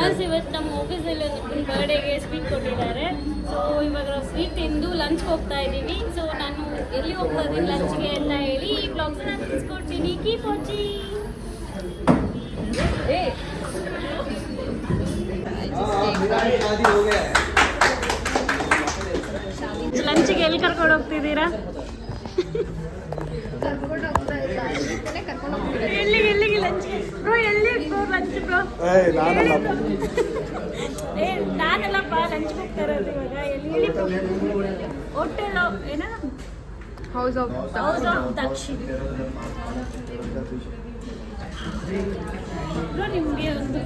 Boss ಇವತ್ತು ನಮ್ಮ ಆಫೀಸಲ್ಲಿ ಒಂದು ಬರ್ಡೇಗೆ ಸ್ವೀಟ್ ಕೊಟ್ಟಿದ್ದಾರೆ. ಸೊ ಇವಾಗ ನಾವು ಸ್ವೀಟ್ ತಿಂದು ಲಂಚ್ಗೆ ಹೋಗ್ತಾ ಇದ್ದೀವಿ. ಸೊ ನಾನು ಎಲ್ಲಿ ಹೋಗ್ತಾ ಇದ್ದೀನಿ ಲಂಚ್ಗೆ ಅಂತ ಹೇಳಿ ಈ ಬ್ಲಾಗ್ಸ್ ನಾನು ತಿಳಿಸ್ಕೊಡ್ತೀನಿ. Keep watching. ಲಂಚ್ಗೆ ಎಲ್ಲಿ ಕರ್ಕೊಂಡು ಹೋಗ್ತಿದ್ದೀರಾ? ಎಲ್ಲಿಗೆ ಲಂಚ್ಗೆ ಬ್ರೋ? ಎಲ್ಲಿ ಬ್ರೋ ಲಂಚ್ ಬ್ರೋ? ನಾನಲ್ಲಪ್ಪ ಲಂಚ್ಗೆ ಹೋಗ್ತಾ ಇರೋದು ಇವಾಗ. ಎಲ್ಲಿ ಹೋಟೆಲ್ ಏನ? House of Dakshina. ಬ್ರೋ ನಿಮಗೆ ಒಂದು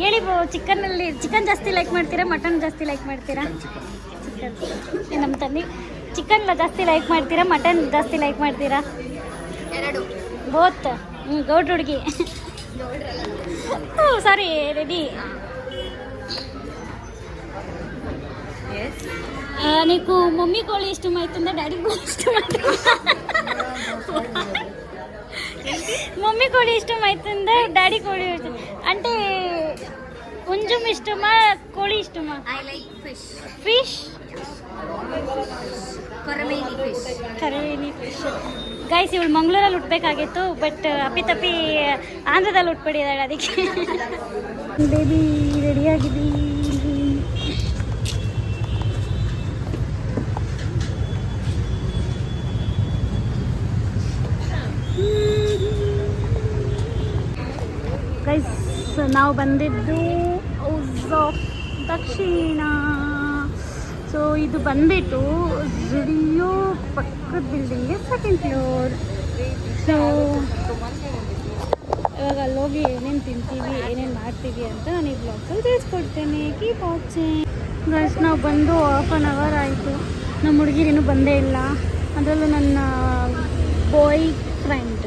ಹೇಳಿ ಬ್ರೋ, ಚಿಕನ್ ಜಾಸ್ತಿ ಲೈಕ್ ಮಾಡ್ತೀರಾ ಮಟನ್ ಜಾಸ್ತಿ ಲೈಕ್ ಮಾಡ್ತೀರಾ? ಚಿಕನ್. ನಮ್ಮ ತಂದೆ ಚಿಕನ್ ಜಾಸ್ತಿ ಲೈಕ್ ಮಾಡ್ತೀರಾ ಮಟನ್ ಜಾಸ್ತಿ ಲೈಕ್ ಮಾಡ್ತೀರಾ? ಎರಡು ಬೋತ್. ಗೌಡ್ ಹುಡುಗಿ. ಸಾರಿ ರೆಡಿ. నీకు మమ్మీ కోಳಿ ఇష్టమవుతుందా డాడీ కోಳಿ ఇష్టమవుతుందా? మమ్మీ కోడి ఇష్టమవుతుందా డాడీ కోడి అంటే కొంచెం ఇష్టమా కోడి ఇష్టమా? I like fish. ఫిష్ ಕರವೇನಿ ಫಿಶ್. ಗೈಸ್ ಇವಳು ಮಂಗಳೂರಲ್ಲಿ ಹುಟ್ಟಬೇಕಾಗಿತ್ತು, ಬಟ್ ಅಪ್ಪಿತಪ್ಪಿ ಆಂಧ್ರದಲ್ಲಿ ಹುಟ್ಬಿಟ್ಟಿದ್ದಾಳೆ. ಅದಕ್ಕೆ ಬೇಬಿ ರೆಡಿಯಾಗಿದ್ದೀವಿ. ಗೈಸ್ ನಾವು ಬಂದಿದ್ದು ಹೌಸ್ ಆಫ್ ದಕ್ಷಿಣ. ಸೊ ಇದು ಬಂದ್ಬಿಟ್ಟು ಜುಡಿಯೋ ಪಕ್ಕದ ಬಿಲ್ಡಿಂಗ್ಗೆ 2nd ಫ್ಲೋರ್. ಸೊ ಇವಾಗ ಅಲ್ಲೋಗಿ ಏನೇನು ತಿಂತೀವಿ ಏನೇನು ಮಾಡ್ತೀವಿ ಅಂತ ನಾನು ಈ ಬ್ಲಾಗ್ಸಲ್ಲಿ ತಿಳಿಸ್ಕೊಡ್ತೇನೆ. Keep watching. ಗೈಸ್ ನಾವು ಬಂದು 1/2 ಅವರ್ ಆಯಿತು. ನಮ್ಮ ಹುಡುಗಿರಿನ್ನೂ ಬಂದೇ ಇಲ್ಲ. ಅದರಲ್ಲೂ ನನ್ನ ಬಾಯ್ ಫ್ರೆಂಡ್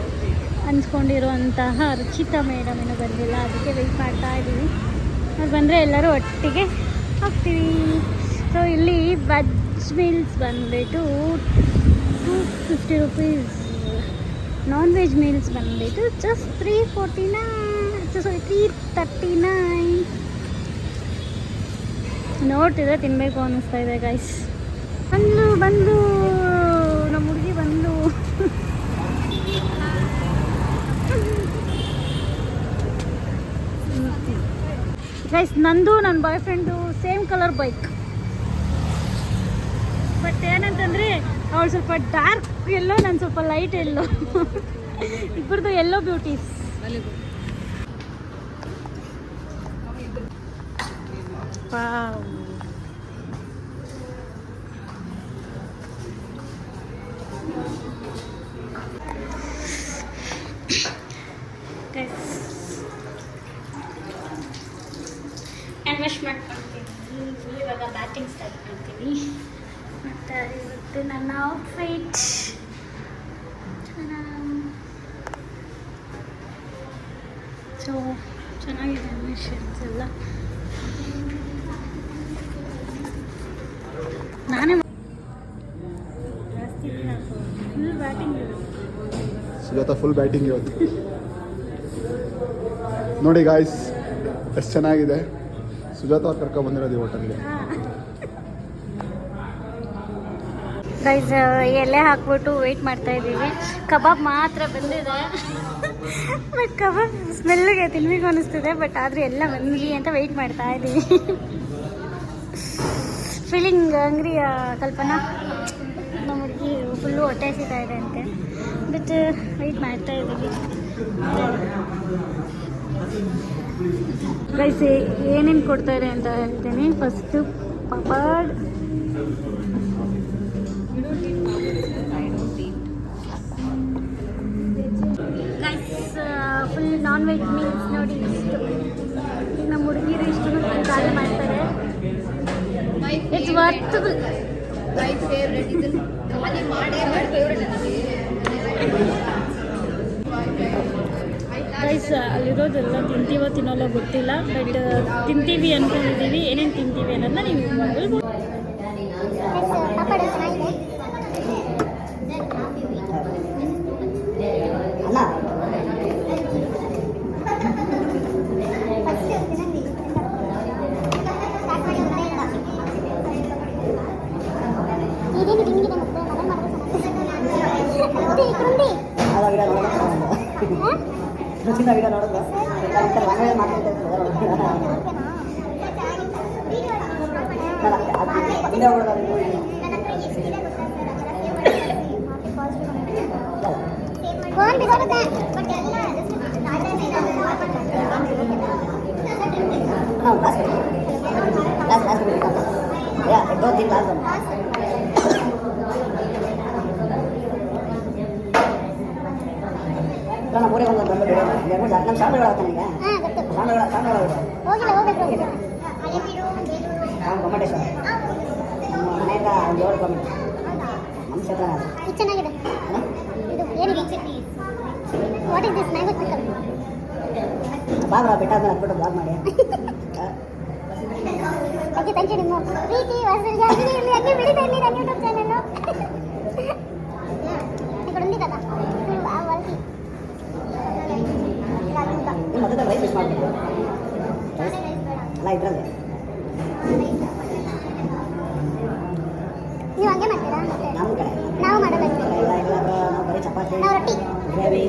ಅನ್ಸ್ಕೊಂಡಿರುವಂತಹ ರುಚಿತಾ ಮೇಡಮ್ ಇನ್ನೂ ಬಂದಿಲ್ಲ. ಅದಕ್ಕೆ ವೆಯ್ಟ್ ಮಾಡ್ತಾ ಇದ್ದೀವಿ. ಅವ್ರು ಬಂದರೆ ಎಲ್ಲರೂ ಒಟ್ಟಿಗೆ ಹೋಗ್ತೀವಿ. ಸೊ ಇಲ್ಲಿ ವೆಜ್ ಮೀಲ್ಸ್ ಬಂದುಬಿಟ್ಟು 250 ರೂಪೀಸ್. ನಾನ್ ವೆಜ್ ಮೀಲ್ಸ್ ಬಂದುಬಿಟ್ಟು ಜಸ್ಟ್ 339. ನೋಡ್ತಿದ್ರೆ ತಿನ್ನಬೇಕು ಅನ್ನಿಸ್ತಾ ಇದೆ ಗೈಸ್. ಬಂದು ನಮ್ಮ ಹುಡುಗಿ ಬಂದು ಗೈಸ್ ನಂದು ನನ್ನ boy friend same colour bike. But ಏನಂತಂದರೆ ಅವಳು ಸ್ವಲ್ಪ ಡಾರ್ಕ್ ಎಲ್ಲೋ, ನಾನು ಸ್ವಲ್ಪ ಲೈಟ್ ಎಲ್ಲೋ. ಇಬ್ಬರದು ಎಲ್ಲೋ ಬ್ಯೂಟೀಸ್. ವಾವ್. ಮಾಡ್ಕೊಳ್ತೀನಿ ಇವಾಗ ಬ್ಯಾಟಿಂಗ್ ಸ್ಟಾರ್ಟ್ ಮಾಡ್ತೀನಿ. ಮತ್ತು ಇವತ್ತು ನನ್ನ ಔಟ್ಫಿಟ್ ಸೊ ಚೆನ್ನಾಗಿದೆ ಮಿಷನ್ಸ್ ಎಲ್ಲ. ನಾನೇ ಜಾಸ್ತಿ full batting. Sujata full batting ಇವತ್ತು. ನೋಡಿ ಗಾಯ್ಸ್ ಎಷ್ಟು ಚೆನ್ನಾಗಿದೆ. ಸುಜಾತ ಅವ್ರು ಕರ್ಕೊಂಡು ಬಂದಿರೋದು ಈ ಹೋಟೆಲ್ಗೆ. ಗೈಸ್ ಎಲೆ ಹಾಕ್ಬಿಟ್ಟು ವೆಯ್ಟ್ ಮಾಡ್ತಾ ಇದ್ದೀವಿ. ಕಬಾಬ್ ಮಾತ್ರ ಬಂದಿದೆ. ಬಟ್ ಕಬಾಬ್ ಸ್ಮೆಲ್ಗೆ ತಿನ್ಬೇಕು ಅನ್ನಿಸ್ತಿದೆ. ಬಟ್ ಆದರೆ ಎಲ್ಲ ಬಂದ್ವಿ ಅಂತ ವೆಯ್ಟ್ ಮಾಡ್ತಾ ಇದ್ದೀವಿ. ಫೀಲಿಂಗ್ ಹಂಗ್ರಿಯ ಕಲ್ಪನಾ. ನಮ್ಮ ಹುಡುಗಿ ಫುಲ್ಲು ಹೊಟ್ಟೆ ಹಸಿತಾ ಇದೆ ಅಂತೆ. ಬಟ್ ವೆಯ್ಟ್ ಮಾಡ್ತಾ ಇದ್ದೀವಿ. ಗೈಸ್ ಏನೇನು ಕೊಡ್ತಾರೆ ಅಂತ ಹೇಳ್ತೀನಿ. First papad, guys full non veg meals ನೋಡಿ ಇಷ್ಟು. ನಮ್ಮ ಹುಡುಗಿರು ಇಷ್ಟು ಖಾಲಿ ಮಾಡ್ತಾರೆ. ಇಟ್ಸ್ ವರ್ತಬಲ್. ಮೈ ಫೇವ್ರೆಟ್ ಇದು. ಗೈಸ್ ಅಲ್ಲಿರೋದೆಲ್ಲ ತಿಂತೀವೋ ತಿನ್ನೋಲ್ಲೋ ಗೊತ್ತಿಲ್ಲ. ಬಟ್ ತಿಂತೀವಿ ಅಂದ್ಕೊಂಡಿದ್ದೀವಿ. ಏನೇನು ತಿಂತೀವಿ ಅನ್ನೋದನ್ನ ನೀವು ಫಸ್ಟ್ ಇದೇನು ತಿಂಗಿದೆ ಮತ್ತೆ ಮನೆ ಮಾಡಿದ್ರೆ ಚೆನ್ನಾಗಿ ಕುಂಡಿ ಆ ವಿಡಿಯೋ ನೋಡೋದು ರುಚಿನ ವಿಡಿಯೋ ನೋಡೋದು ವಿಡಿಯೋ ಫೋನ್ ಬಿಡೋರುತ್ತೆ ಬಟ್ ಎಲ್ಲ ನಮ್ಮ ಊರಿಗೆ ಒಂದು ಬಂದು ನಮ್ಮ ಶಾಲೆಗಳು ಈಗ ಹೋಗಿಲ್ಲ ಹೋಗ್ಬೇಕು ನಾವು ಗೊಮ್ಮಟೇಶ್ವರ ನಮ್ಮ ಮನೆಯಿಂದ ಒಂದು 7 ಕಿಲೋಮೀಟರ್ ನಮ್ಮ ಕ್ಷೇತ್ರ ಇದು ಚೆನ್ನಾಗಿದೆ ಇದು ಏನಿದೆ what is this mango chicken ಬಾಗ್ರ ಬೆಟ್ಟಾದ್ಮೇಲೆ ಹತ್ಬಿಟ್ಟು ಬ್ಲಾಗ್ ಮಾಡಿ ಓಕೆ ಥ್ಯಾಂಕ್ ಯು ನಿಮ್ಮ ಪ್ರೀತಿ ವಾಸರಿಗೆ ಹಂಗೆ ಬೆಳೀತಾ ಇರಲಿ ನನ್ನ ಯೂಟ್ಯೂಬ್ ಚಾನಲ್ಲು ఇక్కడ ఉంది కదా ఆ వాళ్ళకి ನಿಮ್ಮ ಮಧ್ಯದಲ್ಲಿ ರೈಸ್ ಮಿಸ್ ಮಾಡಬೇಕು ಅಲ್ಲ ಇದರಲ್ಲಿ ನೀವು ಹಂಗೆ ಮಾಡ್ತೀರಾ ಮತ್ತೆ ನಮ್ಮ ಕಡೆ ನಾವು ಮಾಡೋದು ಇಲ್ಲ ಇಲ್ಲ ನಾವು ಬರೀ ಚಪಾತಿ ನಾವು ರೊಟ್ಟಿ ಗ್ರೇವಿ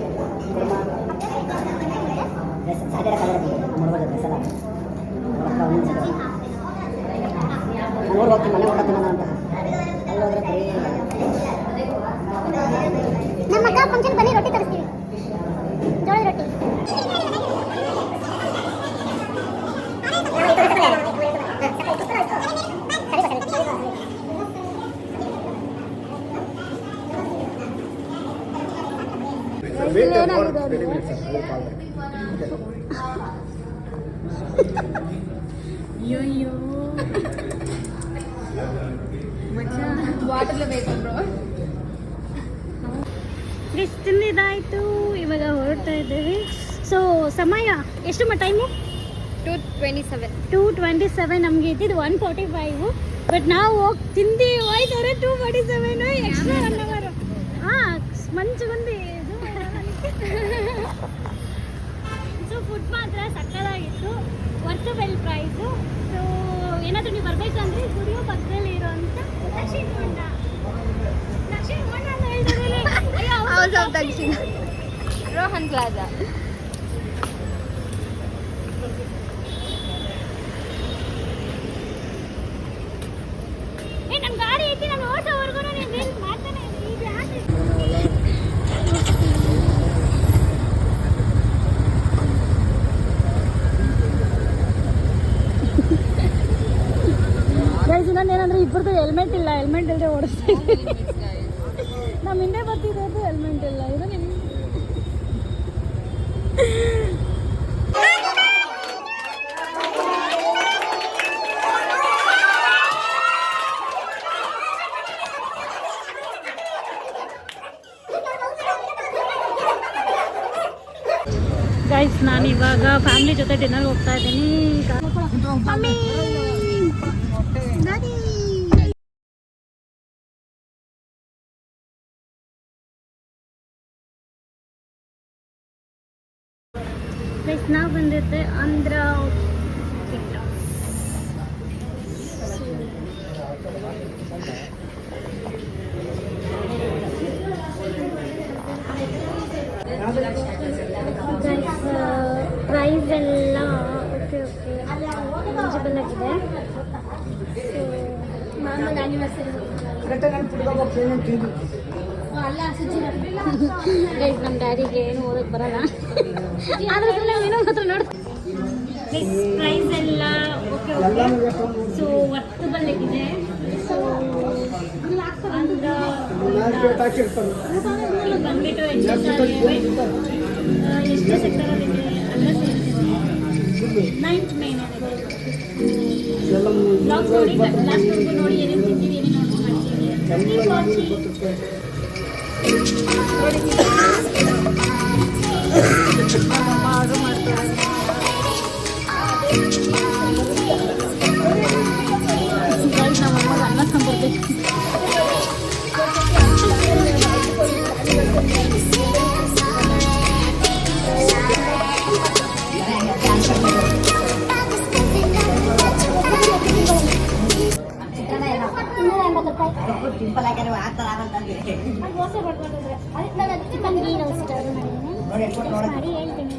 ಕುರ್ಮಾ ಸಾಧ್ಯ ನೋಡ್ಬೋದು ಡ್ರೆಸ್ ಎಲ್ಲ ನಾನು ಊರಿಗೆ ಹೋಗ್ತೀನಿ ಮನೆ ಊಟ ತಿನ್ನೋಣ ಅಂತ ಅಲ್ಲಿ ಹೋದ್ರೆ ಬರೀ ನಮ್ಮ ಅಕ್ಕ ಫಂಕ್ಷನ್ ಬನ್ನಿ ರೊಟ್ಟಿ ತರಿಸ್ತೀವಿ ಜೋಳದ ರೊಟ್ಟಿ ಅಯ್ಯೋ ವಾಟರ್లో ಬೇಕು ಬ್ರೋ ಫ್ರೆಶ್ ತಿಂದಿದ್ದಾಯಿತು ಇವಾಗ ಹೊರಡ್ತಾ ಇದ್ದೇವೆ ಸೊ ಸಮಯ ಎಷ್ಟು ಟೈಮು 2:27 ನಮಗೆ ಇದ್ದಿದ್ದು 1:45 ಬಟ್ ನಾವು ಹೋಗಿ ತಿಂದು ಹೋಯ್ತಾರೆ 2:47 ಎಕ್ಸ್ಟ್ರಾ 1 ಅವರ್ ಹಾಂ ಮಂಚುಗುಂದಿ ಸೊ ಫುಡ್ ಮಾತ್ರ ಸಕ್ಕತ್ತಾಗಿತ್ತು ವರ್ಕಬಲ್ ಪ್ರೈಸು ಸೊ ಏನಾದರೂ ನೀವು ಬರಬೇಕಂದ್ರೆ ಗುಡಿಯೋ ಪಕ್ಕದಲ್ಲಿ ಇರೋಂಥ ದಕ್ಷಿಣ ಹೊಂಡ ಅಂತ ಹೇಳ್ತಾರೆ house of Dakshina Rohan plaza ನನ್ನ ಗಾಡಿ ಐತಿ ನಾನು ಓಡಿಸೋವರೆಗೂ ನೀನು ವೇಟ್ ಮಾಡ್ತಾನೆ ಈಗ ಯಾಕೆ ಗೈಸ್ ಇನ್ನೊಂದು ಏನಂದ್ರೆ ಇಬ್ಬರದು ಹೆಲ್ಮೆಟ್ ಇಲ್ಲ ಹೆಲ್ಮೆಟ್ ಇಲ್ಲದೆ ಓಡಿಸ್ತಾ ಇದ್ದೀವಿ ನಮ್ಮ ಹಿಂದೆ ಬರ್ತಿರೋದು ಹೆಲ್ಮೆಟ್ ಇಲ್ಲ ಇದು ನಿಮ್ಗೆ ಗೈಸ್ ನಾನು ಇವಾಗ ಫ್ಯಾಮಿಲಿ ಜೊತೆ ಡಿನ್ನರ್ಗೆ ಹೋಗ್ತಾ ಇದ್ದೀನಿ ಮಮ್ಮಿ ಡ್ಯಾಡಿ ಗೈಸ್ ನಾವು ಬಂದಿದ್ದೆ ಆಂಧ್ರ ಪ್ರೈಸ್ ಎಲ್ಲ ಓಕೆ ಓಕೆ ಎಲಿಜಿಬಲ್ ಆಗಿದೆ ಸೊ ಮಾಮೂಲಿ ಆ್ಯನಿವರ್ಸರಿ ಗೈಸ್ ನಮ್ಮ ಡ್ಯಾಡಿಗೆ ಏನು ಓದಕ್ಕೆ ಬರಲ್ಲ ಆದರೆ ಏನೋ ಮಾತ್ರ ನೋಡ್ತೀವಿ ಪ್ರೈಸ್ ಎಲ್ಲ ಓಕೆ ಓಕೆ ಸೊ ವರ್ಕಬಲ್ ಆಗಿದೆ ಸೊ ಬಂದ್ಬಿಟ್ಟು ಎಷ್ಟು ಸೆಕ್ಟರಲ್ಲಿದೆ ಎಲ್ಲ ಸೇರಿಸಿದೆ 9th ಮೇನ್ ಬ್ಲಾಗ್ಸ್ ನೋಡಿ ಲಾಸ್ಟ್ವರೆಗೂ ನೋಡಿ ಏನೇನು ತಿಂತೀವಿ ಏನೇನು ಆರ್ಡರ್ ಮಾಡ್ತೀವಿ ಆರ್ಡರ್ ಮಾಡ್ತಾರೆ ನಮ್ಮಮ್ಮ ಅನ್ನ ತಂದ್ಬಿಡ್ತೀವಿ ಸಿಂಪಲ್ ಆಗಿ ಆಗ್ತಾರ ಆಗಂತಂದ್ರೆ ದೋಸೆ ಮಾಡ್ಕೊಂಡ್ರೆ ನಾನು ಅದಕ್ಕೆ ಬಂದು ರೋಸ್ಟ್ ನೋಡಿ ಎಟ್ಕೊಂಡು ನೋಡಿ ಮಾಡಿ ಹೇಳ್ತೀನಿ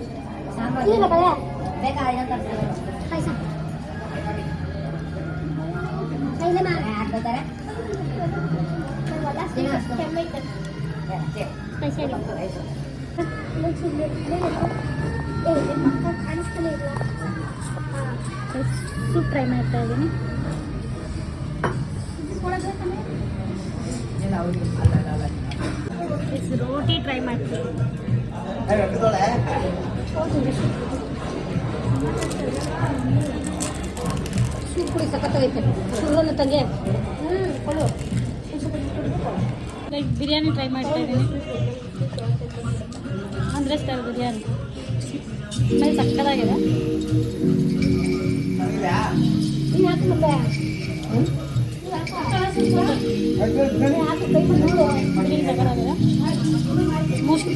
ಸಾಂಬಾರು ಇಲ್ಲ ಕಡೆ ಬೇಕಾ ಏನಂತ ಪಾಯಸ ಹಾಕ್ತಾರೆ ಸ್ಪೆಷಲ್ ಕಾಣಿಸ್ತಾನೆ ಇಲ್ಲ ಸೂಪ್ ಟ್ರೈ ಮಾಡ್ತಾ ಇದ್ದೀನಿ ರೋಟಿ ಟ್ರೈ ಮಾಡ್ತೀನಿ ಸೂಪ್ ಪುಡಿ ಸಖತ್ತಾಗೈತೆ ಸುಳ್ಳನ್ನು ತಂಗೆ ಲೈಕ್ ಬಿರಿಯಾನಿ ಟ್ರೈ ಮಾಡ್ತಾ ಇದ್ದೀನಿ ಅಂದರೆ ಸ್ಟೈಲ್ ಬಿರಿಯಾನಿ ಸ್ಮೆಲ್ ಸಕ್ಕತ್ತಾಗಿದೆ ಮೋಸ್ಟ್